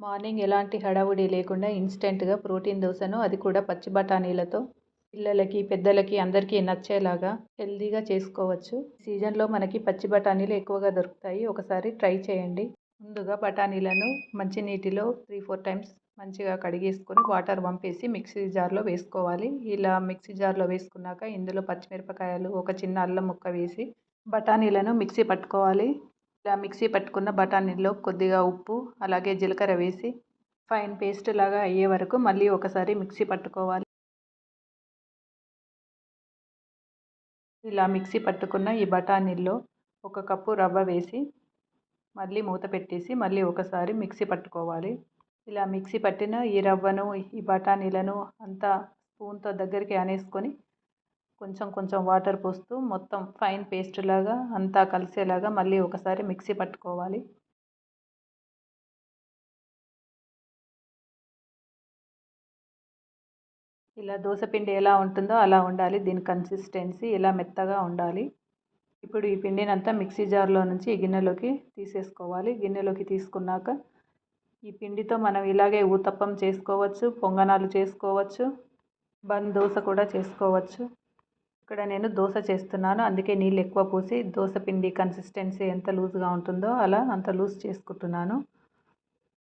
Morning ఎలాంటి హడావుడి లేకుండా ఇన్స్టెంట్గా ప్రోటీన్ దోశను అది కూడా పచ్చి బఠానీలతో పిల్లలకి పెద్దలకి అందరికీ నచ్చేలాగా హెల్తీగా చేసుకోవచ్చు. సీజన్లో మనకి పచ్చి బఠానీలు ఎక్కువగా దొరుకుతాయి. ఒకసారి ట్రై చేయండి. ముందుగా బఠానీలను మంచినీటిలో 3-4 టైమ్స్ మంచిగా కడిగేసుకొని వాటర్ వంపేసి మిక్సీ జార్లో వేసుకోవాలి. ఇలా మిక్సీ జార్లో వేసుకున్నాక ఇందులో పచ్చిమిరపకాయలు, ఒక చిన్న అల్లం ముక్క వేసి బఠానీలను మిక్సీ పట్టుకోవాలి. ఇలా మిక్సీ పట్టుకున్న బఠానీల్లో కొద్దిగా ఉప్పు, అలాగే జీలకర్ర వేసి ఫైన్ పేస్ట్ లాగా అయ్యే వరకు మళ్ళీ ఒకసారి మిక్సీ పట్టుకోవాలి. ఇలా మిక్సీ పట్టుకున్న ఈ బఠానీల్లో 1 కప్పు రవ్వ వేసి మళ్ళీ మూత పెట్టేసి మళ్ళీ ఒకసారి మిక్సీ పట్టుకోవాలి. ఇలా మిక్సీ పట్టిన ఈ రవ్వను, ఈ బఠానీలను అంతా స్పూన్తో దగ్గరికి అనేసుకొని కొంచెం కొంచెం వాటర్ పోస్తూ మొత్తం ఫైన్ పేస్ట్ లాగా అంతా కలిసేలాగా మళ్ళీ ఒకసారి మిక్సీ పట్టుకోవాలి. ఇలా దోసపిండి ఎలా ఉంటుందో అలా ఉండాలి. దీని కన్సిస్టెన్సీ ఇలా మెత్తగా ఉండాలి. ఇప్పుడు ఈ పిండినంతా మిక్సీ జార్లో నుంచి ఈ గిన్నెలోకి తీసేసుకోవాలి. గిన్నెలోకి తీసుకున్నాక ఈ పిండితో మనం ఇలాగే ఊతప్పం చేసుకోవచ్చు, పొంగనాలు చేసుకోవచ్చు, బన్ దోశ కూడా చేసుకోవచ్చు. ఇక్కడ నేను దోశ చేస్తున్నాను, అందుకే నీళ్ళు ఎక్కువ పోసి దోశ పిండి కన్సిస్టెన్సీ ఎంత లూజ్గా ఉంటుందో అలా అంత లూజ్ చేసుకుంటున్నాను.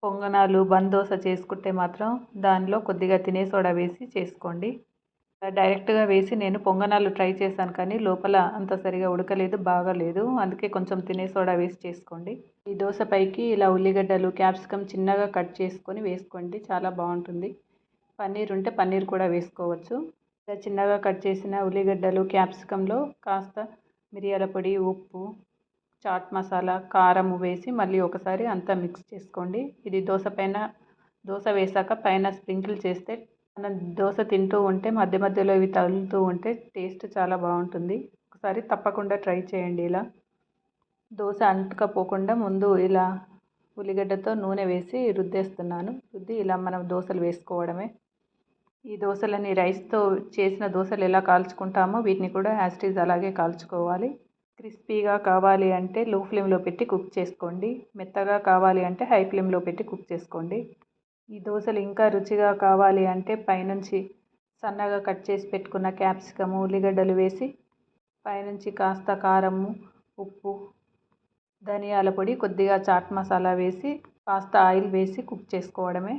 పొంగనాలు, బన్ దోశ చేసుకుంటే మాత్రం దానిలో కొద్దిగా తినే సోడా వేసి చేసుకోండి. డైరెక్ట్గా వేసి నేను పొంగనాలు ట్రై చేశాను, కానీ లోపల అంత సరిగా ఉడకలేదు, బాగాలేదు. అందుకే కొంచెం తినే సోడా వేసి చేసుకోండి. ఈ దోశ పైకి ఇలా ఉల్లిగడ్డలు, క్యాప్సికమ్ చిన్నగా కట్ చేసుకొని వేసుకోండి, చాలా బాగుంటుంది. పన్నీర్ ఉంటే పన్నీర్ కూడా వేసుకోవచ్చు. ఇలా చిన్నగా కట్ చేసిన ఉల్లిగడ్డలు, క్యాప్సికంలో కాస్త మిరియాల పొడి, ఉప్పు, చాట్ మసాలా, కారం వేసి మళ్ళీ ఒకసారి అంతా మిక్స్ చేసుకోండి. ఇది దోశ వేసాక పైన స్ప్రింకిల్ చేస్తే మనం దోశ తింటూ ఉంటే మధ్య మధ్యలో ఇవి తగులుతూ ఉంటే టేస్ట్ చాలా బాగుంటుంది. ఒకసారి తప్పకుండా ట్రై చేయండి. ఇలా దోశ అంటుకపోకుండా ముందు ఇలా ఉల్లిగడ్డతో నూనె వేసి రుద్దేస్తున్నాను. రుద్ది ఇలా మనం దోశలు వేసుకోవడమే. ఈ దోశలని రైస్తో చేసిన దోశలు ఎలా కాల్చుకుంటామో వీటిని కూడా యాజ్ ఇట్ ఈజ్ అలాగే కాల్చుకోవాలి. క్రిస్పీగా కావాలి అంటే లో ఫ్లేమ్లో పెట్టి కుక్ చేసుకోండి. మెత్తగా కావాలి అంటే హై ఫ్లేమ్లో పెట్టి కుక్ చేసుకోండి. ఈ దోశలు ఇంకా రుచిగా కావాలి అంటే పైనుంచి సన్నగా కట్ చేసి పెట్టుకున్న క్యాప్సికము, ఉల్లిగడ్డలు వేసి పైనుంచి కాస్త కారము, ఉప్పు, ధనియాల పొడి, కొద్దిగా చాట్ మసాలా వేసి కాస్త ఆయిల్ వేసి కుక్ చేసుకోవడమే.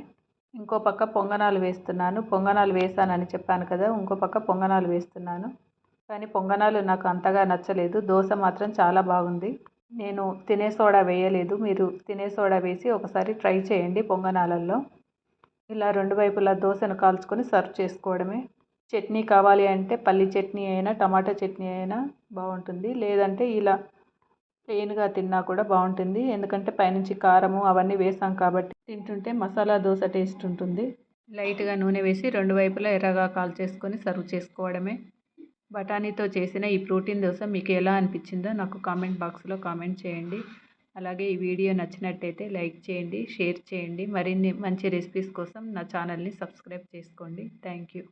ఇంకో పక్క పొంగనాలు వేస్తున్నాను. పొంగనాలు వేసానని చెప్పాను కదా, ఇంకో పక్క పొంగనాలు వేస్తున్నాను. కానీ పొంగనాలు నాకు అంతగా నచ్చలేదు. దోశ మాత్రం చాలా బాగుంది. నేను తినే సోడా వేయలేదు. మీరు తినే సోడా వేసి ఒకసారి ట్రై చేయండి పొంగనాలల్లో. ఇలా రెండు వైపులా దోశను కాల్చుకొని సర్వ్ చేసుకోవడమే. చట్నీ కావాలి అంటే పల్లి చట్నీ అయినా, టమాటా చట్నీ అయినా బాగుంటుంది. లేదంటే ఇలా ప్లెయిన్గా తిన్నా కూడా బాగుంటుంది. ఎందుకంటే పైనుంచి కారము అవన్నీ వేసాం కాబట్టి తింటుంటే మసాలా దోశ టేస్ట్ ఉంటుంది. లైట్గా నూనె వేసి రెండు వైపులా ఎర్రగా కాల్చేసుకొని సర్వ్ చేసుకోవడమే. బఠానీతో చేసిన ఈ ప్రోటీన్ దోశ మీకు ఎలా అనిపించిందో నాకు కామెంట్ బాక్స్లో కామెంట్ చేయండి. అలాగే ఈ వీడియో నచ్చినట్టయితే లైక్ చేయండి, షేర్ చేయండి. మరిన్ని మంచి రెసిపీస్ కోసం నా ఛానల్ని సబ్స్క్రైబ్ చేసుకోండి. Thank you.